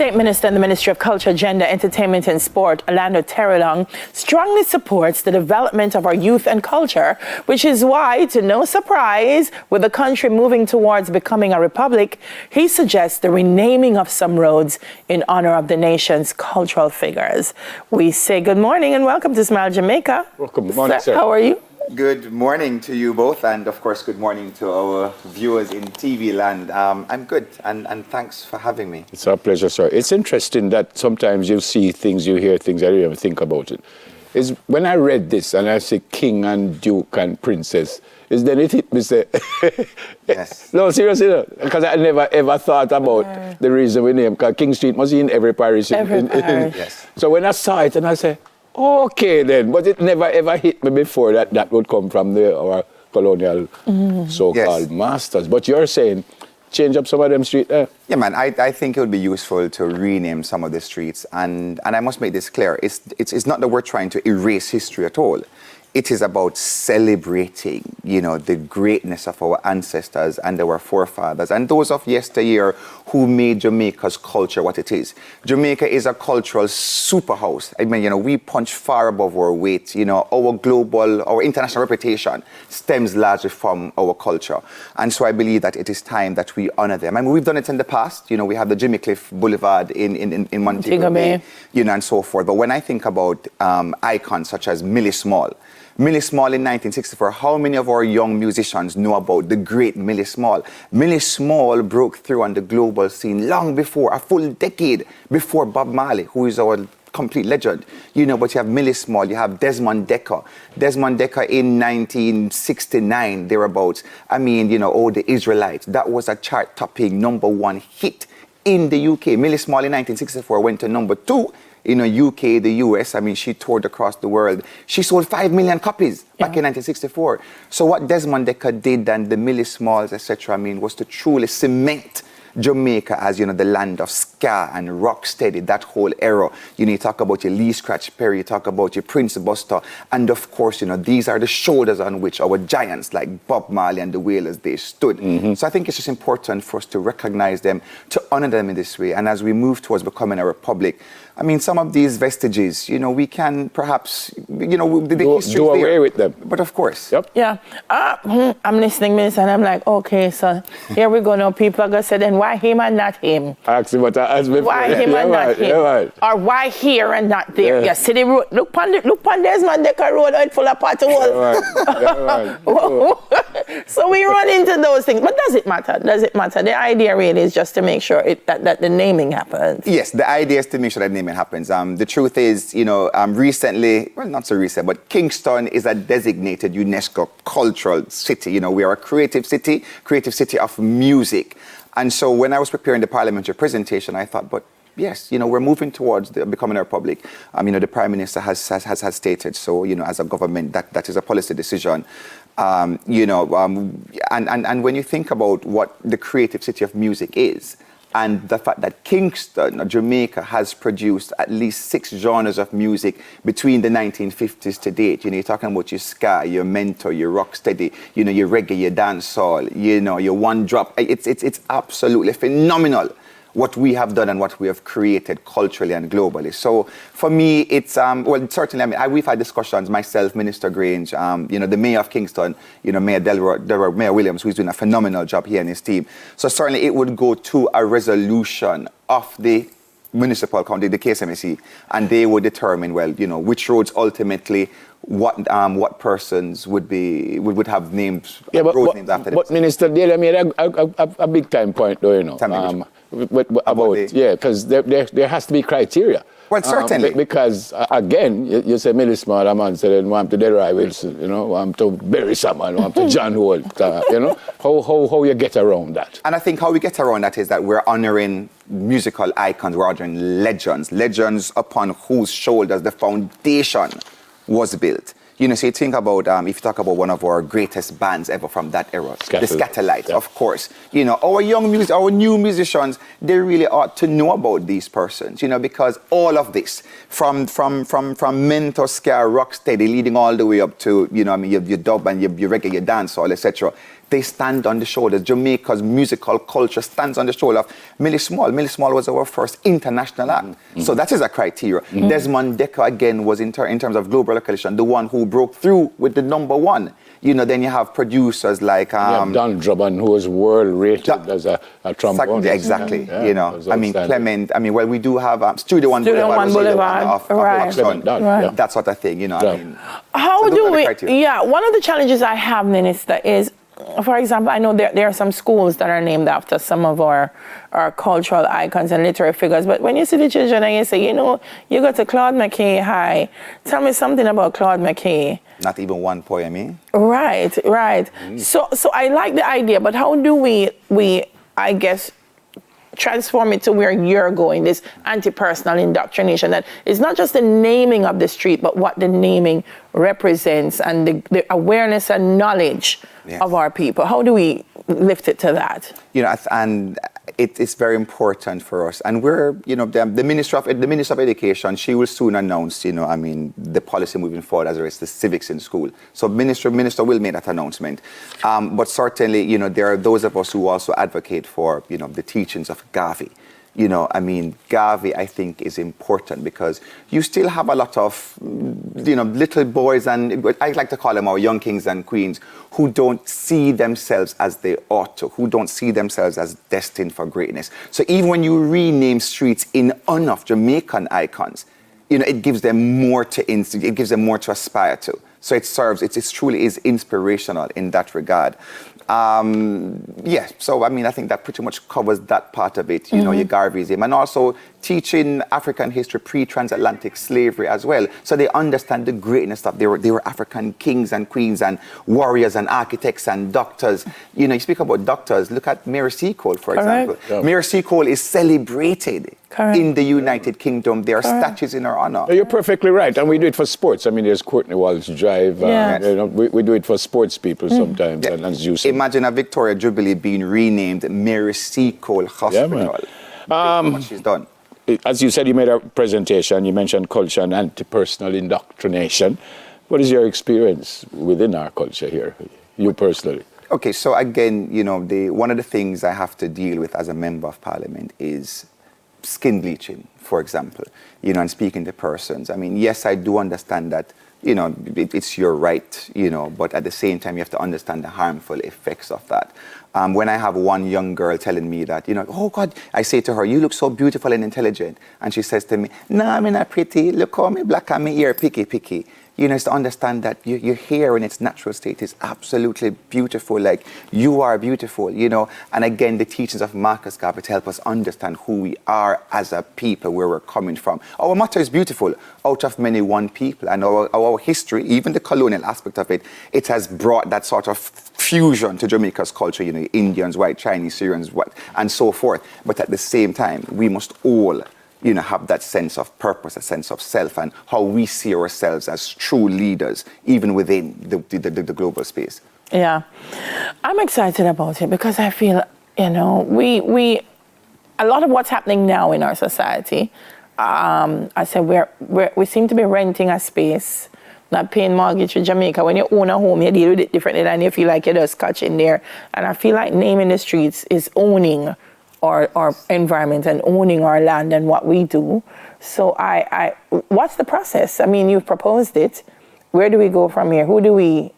State Minister in the Ministry of Culture, Gender, Entertainment and Sport, Alando Terrelonge, strongly supports the development of our youth and culture, which is why, to no surprise, with the country moving towards becoming a republic, he suggests the renaming of some roads in honor of the nation's cultural figures. We say good morning and welcome to Smile Jamaica. Welcome. Good morning, sir. How are you? Good morning to you both, and of course good morning to our viewers in TV land. I'm good, and thanks for having me. It's our pleasure, sir. It's interesting that sometimes you see things, you hear things, I don't even think about it. It's when I read this and I say king and duke and princess, is then it hit me say, Yes. No, seriously, because I never ever thought about the reason we name, because King Street must be in every parish. Yes. So when I saw it and I say, okay then, but it never ever hit me before that would come from our colonial so-called masters. But you're saying, change up some of them streets there? Yeah, man, I think it would be useful to rename some of the streets, and I must make this clear. It's not that we're trying to erase history at all. It is about celebrating, the greatness of our ancestors and our forefathers and those of yesteryear who made Jamaica's culture what it is. Jamaica is a cultural superhouse. I mean, we punch far above our weight. Our international reputation stems largely from our culture. And so I believe that it is time that we honor them. I mean, we've done it in the past. We have the Jimmy Cliff Boulevard in Montego Bay, and so forth. But when I think about icons such as Millie Small in 1964, how many of our young musicians know about the great Millie Small? Millie Small broke through on the global scene long before, a full decade before Bob Marley, who is our complete legend. But you have Millie Small, you have Desmond Dekker. Desmond Dekker in 1969, thereabouts. I mean, The Israelites. That was a chart-topping #1 hit in the UK. Millie Small in 1964 went to #2 in the UK, the US. I mean, she toured across the world. She sold 5 million copies back in 1964. So what Desmond Dekker did and the Millie Smalls, etc., was to truly cement Jamaica as, the land of ska and rocksteady, that whole era. You talk about your Lee Scratch Perry, you talk about your Prince Buster, and of course, these are the shoulders on which our giants like Bob Marley and the Wailers, they stood. So I think it's just important for us to recognize them, to honor them in this way. And as we move towards becoming a republic, I mean, some of these vestiges, we can perhaps, the history do away with them. But of course. Yep. Yeah. I'm listening, Miss, and I'm like, okay, so here we go now. People are going to say, then why him and not him? Ask him what I asked before. Why him and not him? Or why here and not there? Yeah. See the road. Look on Desmond Dekker Road, out full of potholes. So we run into those things. But does it matter? Does it matter? The idea really is just to make sure that the naming happens. Yes, the idea is to make sure that naming happens. The truth is, recently, well, not so recent, but Kingston is a designated UNESCO cultural city. We are a creative city of music. And so when I was preparing the parliamentary presentation, I thought, but yes, we're moving towards becoming a republic. The Prime Minister has stated so, as a government, that is a policy decision. And when you think about what the creative city of music is, and the fact that Kingston, Jamaica, has produced at least 6 genres of music between the 1950s to date. You're talking about your ska, your mento, your rocksteady, your reggae, your dancehall, your one drop. It's absolutely phenomenal what we have done and what we have created culturally and globally. So for me, it's, certainly, we've had discussions, myself, Minister Grange, the Mayor of Kingston, Mayor Williams, who's doing a phenomenal job here and his team. So certainly it would go to a resolution of the municipal county, the KSMC, and they would determine, which roads ultimately, what persons would have names, road names after them. But Minister Daly made a big time point, though, because there has to be criteria. Well, certainly. Because, again, you say Millie Small, a man said, want to Delroy Wilson, want to bury someone, want to John Holt, how you get around that? And I think how we get around that is that we're honoring musical icons, we're honoring legends upon whose shoulders the foundation was built. So you think about, if you talk about one of our greatest bands ever from that era, the Scatterlights, of course. Our our new musicians, they really ought to know about these persons, because all of this, from mento, ska, rocksteady, leading all the way up to, your dub and your reggae, your dancehall, etc. they stand on the shoulders. Jamaica's musical culture stands on the shoulder of Millie Small. Millie Small was our first international act. So that is a criteria. Desmond Dekker, again, was in terms of global recognition, the one who broke through with the #1. You know, then you have producers like... Don Drummond, who was world-rated as a trombonist. Exactly. You know, I mean, Clement, I mean, well, we do have Studio One Boulevard. Right. That sort of thing, you know. I mean, how do we... Yeah, one of the challenges I have, Minister, is, for example, I know there are some schools that are named after some of our cultural icons and literary figures, but when you see the children and you say, you know, you go to Claude McKay High, tell me something about Claude McKay. Not even one poem, eh? Right. So I like the idea, but how do we I guess, transform it to where you're going, this anti-personal indoctrination, that it's not just the naming of the street, but what the naming represents and the awareness and knowledge of our people. How do we lift it to that? You know, and it's very important for us. And we're, you know, the Minister of Education, she will soon announce, you know, I mean, the policy moving forward as it relates to civics in school. So Minister will make that announcement. But certainly, you know, there are those of us who also advocate for, you know, the teachings of Garvey. You know, I mean, Garvey, I think, is important because you still have a lot of, you know, little boys and I like to call them our young kings and queens who don't see themselves as they ought to, who don't see themselves as destined for greatness. So even when you rename streets in honor of Jamaican icons, you know, it gives them more to aspire to. So it truly is inspirational in that regard. So I mean, I think that pretty much covers that part of it, you know, your Garveyism, and also teaching African history pre-transatlantic slavery as well, so they understand the greatness of they were African kings and queens and warriors and architects and doctors. You know, you speak about doctors, look at Mary Seacole, for example. Yeah. Mary Seacole is celebrated in the United Kingdom. There are statues in her honor. You're perfectly right, and we do it for sports. I mean, there's Courtney Walsh Drive. You know, we do it for sports people sometimes. And as you say. Imagine a Victoria Jubilee being renamed Mary Seacole Hospital. What she's done. As you said, you made a presentation, you mentioned culture and anti-personal indoctrination. What is your experience within our culture here, you personally? Okay, so again, you know, one of the things I have to deal with as a member of parliament is skin bleaching, for example, you know, and speaking to persons. I mean, yes, I do understand that, you know, it's your right, you know, but at the same time, you have to understand the harmful effects of that. When I have one young girl telling me that, you know, oh God, I say to her, you look so beautiful and intelligent. And she says to me, no, I'm not pretty. Look how me black and me ear picky. You know, it's to understand that your hair in its natural state is absolutely beautiful, like you are beautiful, you know. And again, the teachings of Marcus Garvey to help us understand who we are as a people, where we're coming from. Our motto is beautiful, out of many one people. And our history, even the colonial aspect of it, it has brought that sort of fusion to Jamaica's culture, you know, Indians, white, Chinese, Syrians, and so forth. But at the same time, we must all, you know, have that sense of purpose, a sense of self, and how we see ourselves as true leaders, even within the global space. Yeah, I'm excited about it because I feel, you know, a lot of what's happening now in our society, I said we seem to be renting a space, not paying mortgage in Jamaica. When you own a home, you deal with it differently than you feel like you're just scotch in there. And I feel like naming the streets is owning our environment and owning our land and what we do. So what's the process? I mean, you've proposed it. Where do we go from here? Who do we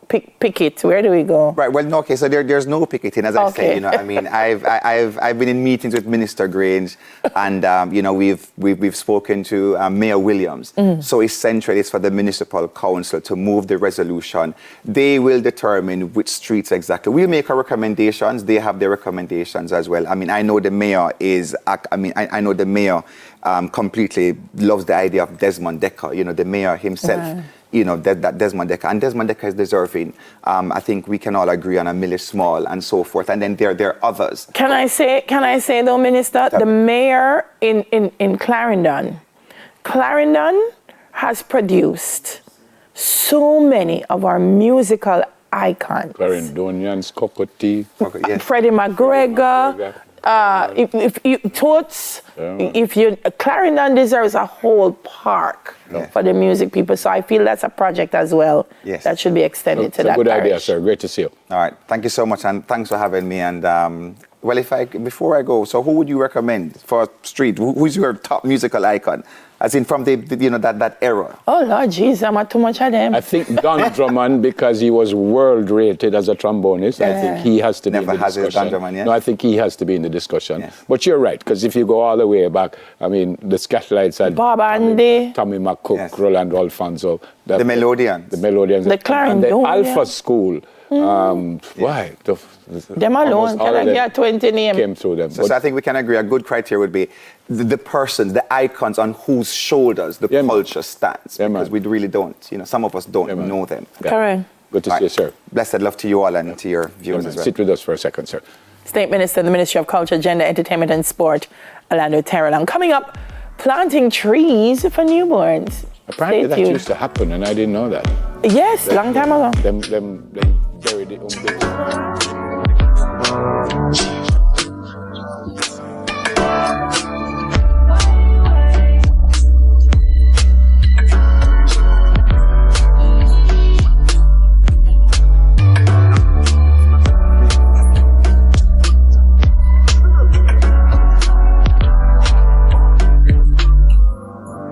pick it? Where do we go? Right. Well, no. Okay. So there's no picketing, as I say. You know, I mean, I've been in meetings with Minister Grange, and you know, we've spoken to Mayor Williams. So essentially, it's for the municipal council to move the resolution. They will determine which streets exactly. We'll make our recommendations. They have their recommendations as well. I mean, I know the mayor completely loves the idea of Desmond Dekker. You know, the mayor himself. You know, that Desmond Dekker. And Desmond Dekker is deserving. I think we can all agree on a Millie Small and so forth. And then there are others. Can I say though, Minister, the mayor in Clarendon has produced so many of our musical icons. Clarendonians, Cocotti. Freddie McGregor. If you Toots, if you Clarendon deserves a whole park for the music people. So I feel that's a project as well. Yes. That should be extended to that. Good idea, parish. sir. Great to see you. All right. Thank you so much, and thanks for having me. And well, before I go, so who would you recommend for street? Who's your top musical icon? As in from that era. Oh Lord Jesus, I'm not too much of them. I think Don Drummond, because he was world rated as a trombonist, I think he has to be in the discussion. Don Drummond, yeah? No, I think he has to be in the discussion. Yes. But you're right, because if you go all the way back, I mean, the Scatlites had Bob Andy, Tommy McCook, Yes. Rolando Alfonso. The Melodians. The Melodians. The Clarendon, and the yeah. Alpha School. Why? them alone, all of them get 20 names. came through them. So I think we can agree a good criteria would be the persons, the icons on whose shoulders the culture stands. Yeah, because we man. really don't. Some of us don't know them. Correct. Good to see you, sir. Blessed love to you all and to your viewers Yeah, as well. sit with us for a second, sir. State Minister in the Ministry of Culture, Gender, Entertainment and Sport, Alando Terrelonge. Coming up, planting trees for newborns. Apparently Stay that tuned. used to happen, and I didn't know that. Yes, long time ago. Them buried it on big.